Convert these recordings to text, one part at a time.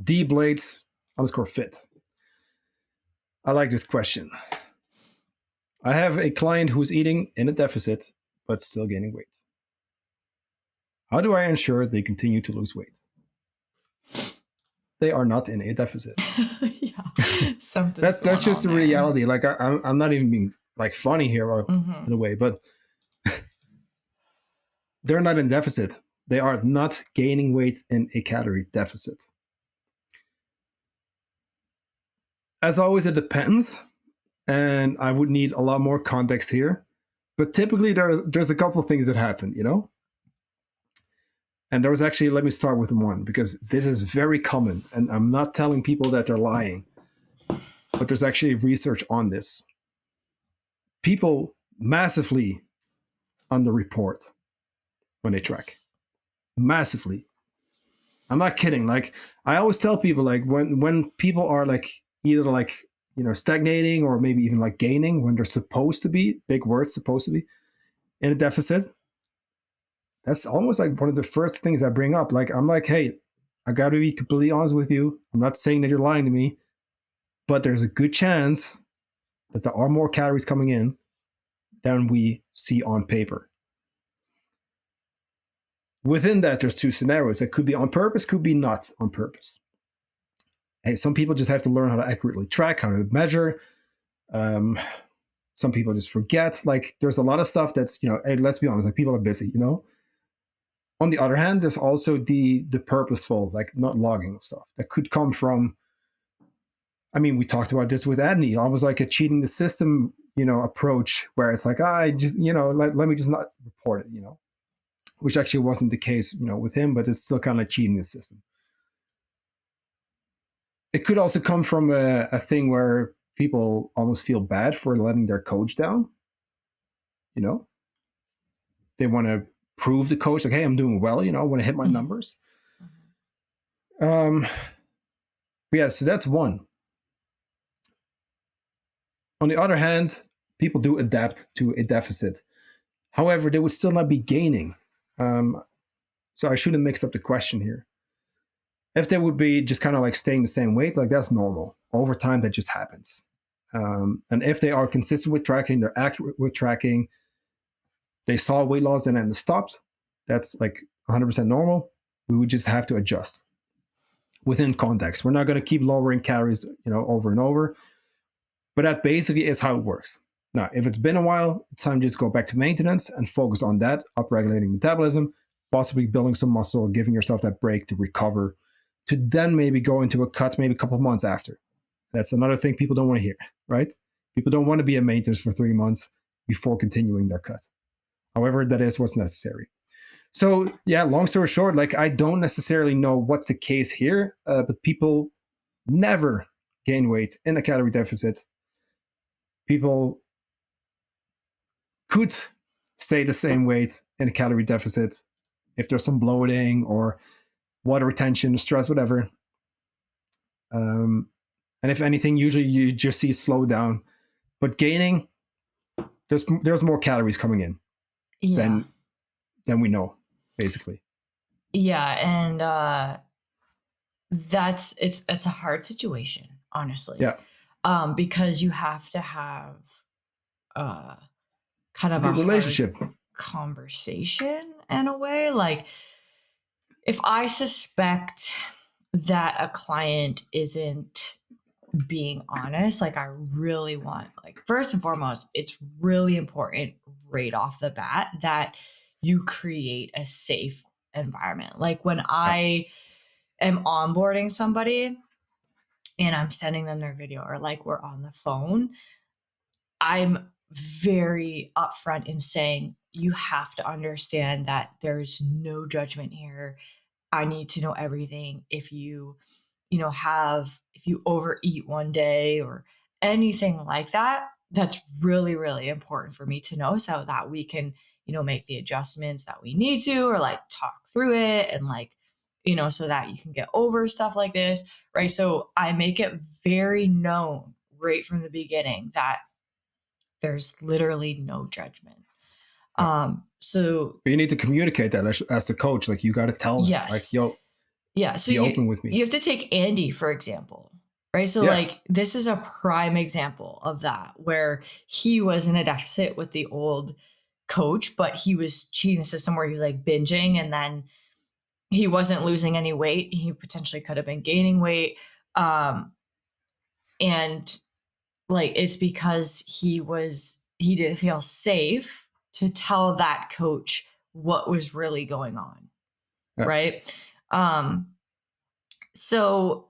dblades_fit. I like this question. I have a client who's eating in a deficit, but still gaining weight. How do I ensure they continue to lose weight? They are not in a deficit. Yeah, something. That's just the reality. Like I'm not even being like funny here or in a way, but they're not in deficit. They are not gaining weight in a calorie deficit. As always, it depends, and I would need a lot more context here. But typically, there's a couple of things that happen, you know? And there was actually, let me start with one, because this is very common, and I'm not telling people that they're lying, but there's actually research on this. People massively underreport when they track. Massively. I'm not kidding. Like, I always tell people, like, when people are like either like, you know, stagnating or maybe even like gaining when they're supposed to be, big words, supposed to be in a deficit, that's almost like one of the first things I bring up. Like, I'm like, hey, I got to be completely honest with you. I'm not saying that you're lying to me, but there's a good chance that there are more calories coming in than we see on paper. Within that, there's two scenarios. That could be on purpose, could be not on purpose. Hey, some people just have to learn how to accurately track, how to measure. Some people just forget. Like, there's a lot of stuff that's, you know, hey, let's be honest, like, people are busy, you know? On the other hand, there's also the purposeful, like, not logging of stuff that could come from, I mean, we talked about this with Adney, almost like a cheating the system, you know, approach where it's like, I just, you know, let me just not report it, you know, which actually wasn't the case, you know, with him, but it's still kind of like cheating the system. It could also come from a thing where people almost feel bad for letting their coach down. You know, they want to prove the coach, like, hey, I'm doing well, you know, I want to hit my numbers. Yeah, so that's one. On the other hand, people do adapt to a deficit. However, they would still not be gaining. So I shouldn't mix up the question here. If they would be just kind of like staying the same weight, like, that's normal. Over time, that just happens. And if they are consistent with tracking, they're accurate with tracking, they saw weight loss and then stopped, that's like 100% normal. We would just have to adjust within context. We're not going to keep lowering calories, you know, over and over. But that basically is how it works. Now, if it's been a while, it's time to just go back to maintenance and focus on that, upregulating metabolism, possibly building some muscle, giving yourself that break to recover, to then maybe go into a cut maybe a couple of months after. That's another thing people don't want to hear, right? People don't want to be in maintenance for 3 months before continuing their cut. However, that is what's necessary. So yeah, long story short, like, I don't necessarily know what's the case here, but people never gain weight in a calorie deficit. People could stay the same weight in a calorie deficit if there's some bloating or water retention, stress, whatever. And if anything, usually you just see slow down. But gaining, there's more calories coming in than we know, basically. Yeah, and it's a hard situation, honestly. Yeah. Because you have to have kind of a a relationship conversation in a way. Like, if I suspect that a client isn't being honest, like, I really want, like, first and foremost, it's really important right off the bat that you create a safe environment. Like, when I am onboarding somebody and I'm sending them their video, or like we're on the phone, I'm very upfront in saying, you have to understand that there's no judgment here. I need to know everything. If you overeat one day or anything like that, that's really, really important for me to know, so that we can, make the adjustments that we need to, or like talk through it, and like, so that you can get over stuff like this. Right. So I make it very known right from the beginning that there's literally no judgment. So but you need to communicate that as the coach. Like, you got to tell them, yes, like, yo, Yeah. So be open with me. you have to take Andy, for example, right? So Yeah. like this is a prime example of that where he was in a deficit with the old coach, but he was cheating the system where he was like binging and then he wasn't losing any weight. He potentially could have been gaining weight. And like it's because he didn't feel safe to tell that coach what was really going on. Yeah. Right. So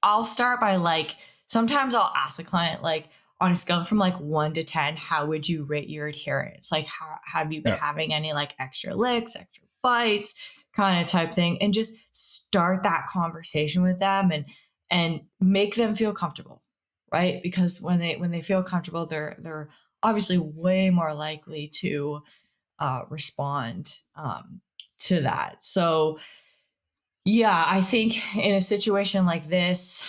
I'll start by like sometimes I'll ask a client like on a scale from like 1 to 10, how would you rate your adherence? Like how have you been Yeah. having any like extra licks, extra bites, kind of type thing, and just start that conversation with them and make them feel comfortable, right? Because when they feel comfortable, they're obviously way more likely to respond to that. So yeah, I think in a situation like this,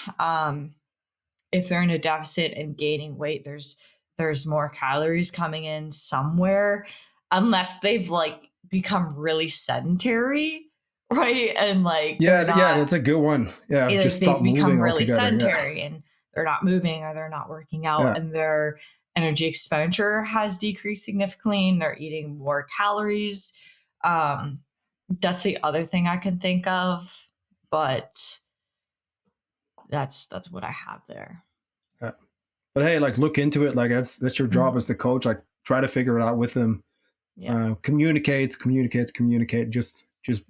if they're in a deficit and gaining weight, there's more calories coming in somewhere, unless they've like become really sedentary, right? And like they're Yeah, not that's a good one. Yeah, just like stop they've become moving really altogether. Yeah. sedentary and they're not moving or they're not working out Yeah. and their energy expenditure has decreased significantly and they're eating more calories. That's the other thing I can think of, but that's what I have there. Yeah. But hey, like look into it. Like that's your job as the coach. Like try to figure it out with them. Yeah. Communicate. Just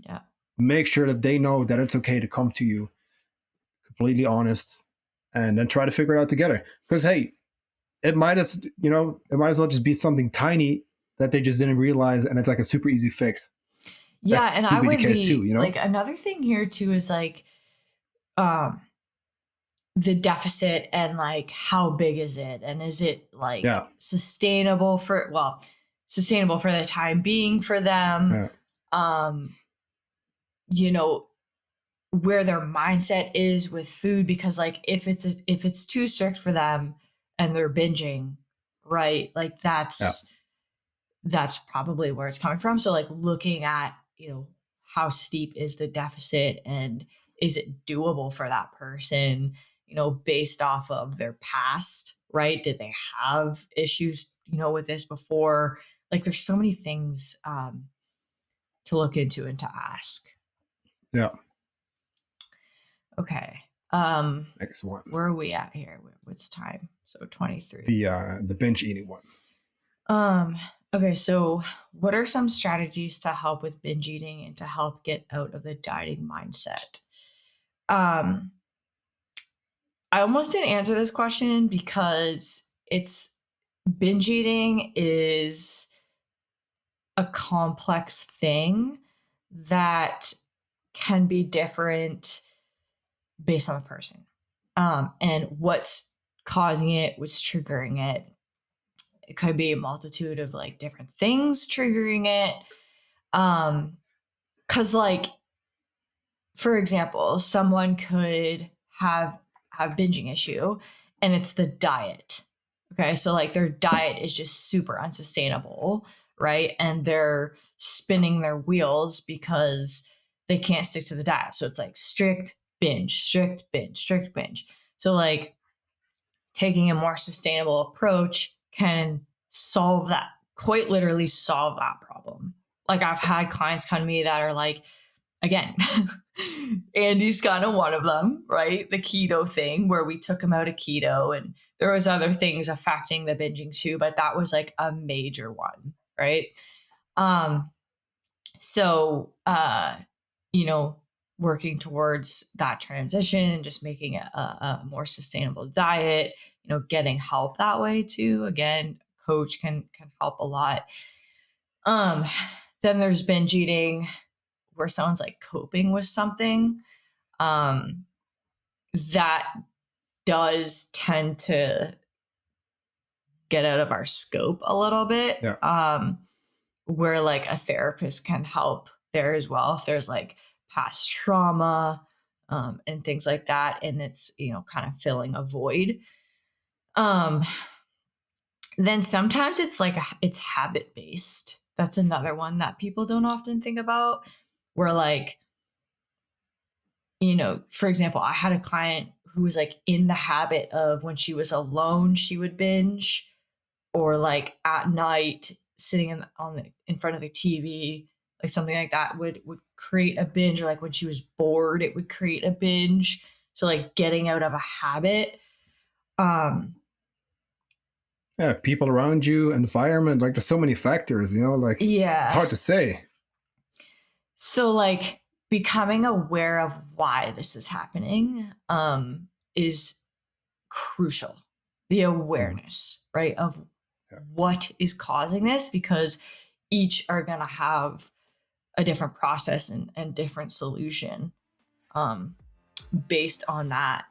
Yeah. make sure that they know that it's okay to come to you completely honest, and then try to figure it out together. Because hey, it might as well just be something tiny that they just didn't realize, and it's like a super easy fix. Yeah, That and I could be the would case too. be like another thing here too is like um the deficit and like how big is it and is it like Yeah. sustainable for the time being for them. Yeah. You know, where their mindset is with food, because like if it's too strict for them and they're binging, right? Like Yeah. that's probably where it's coming from. So like looking at, how steep is the deficit and is it doable for that person, based off of their past, right? Did they have issues, with this before? Like there's so many things to look into and to ask. Yeah. Okay. Next one. Where are we at here? What's time? So 23. The binge eating one. Okay, so what are some strategies to help with binge eating and to help get out of the dieting mindset? I almost didn't answer this question because binge eating is a complex thing that can be different based on the person. And what's causing it, what's triggering it. It could be a multitude of like different things triggering it. Cause like, for example, someone could have binging issue and it's the diet. Okay. So like their diet is just super unsustainable, right? And they're spinning their wheels because they can't stick to the diet. So it's like strict binge, strict binge, strict binge. So like taking a more sustainable approach can solve that, quite literally solve that problem. Like I've had clients come to me that are like, again, Andy's kind of one of them, right? The keto thing where we took him out of keto and there was other things affecting the binging too, but that was like a major one, right? So, working towards that transition and just making a more sustainable diet, getting help that way too. Again, coach can help a lot. Then there's binge eating where someone's like coping with something. That does tend to get out of our scope a little bit. Yeah. Where like a therapist can help there as well if there's like past trauma and things like that, and it's kind of filling a void. Then sometimes it's like it's habit based. That's another one that people don't often think about, where like For example, I had a client who was like in the habit of when she was alone, she would binge, or like at night sitting in front of the TV, like something like that would create a binge, or like when she was bored, it would create a binge. So like getting out of a habit. Um, Yeah, people around you, environment, like there's so many factors, like it's yeah. hard to say. So like becoming aware of why this is happening is crucial. The Mm, awareness, right, of yeah. what is causing this, because each are going to have a different process and different solution um, based on that.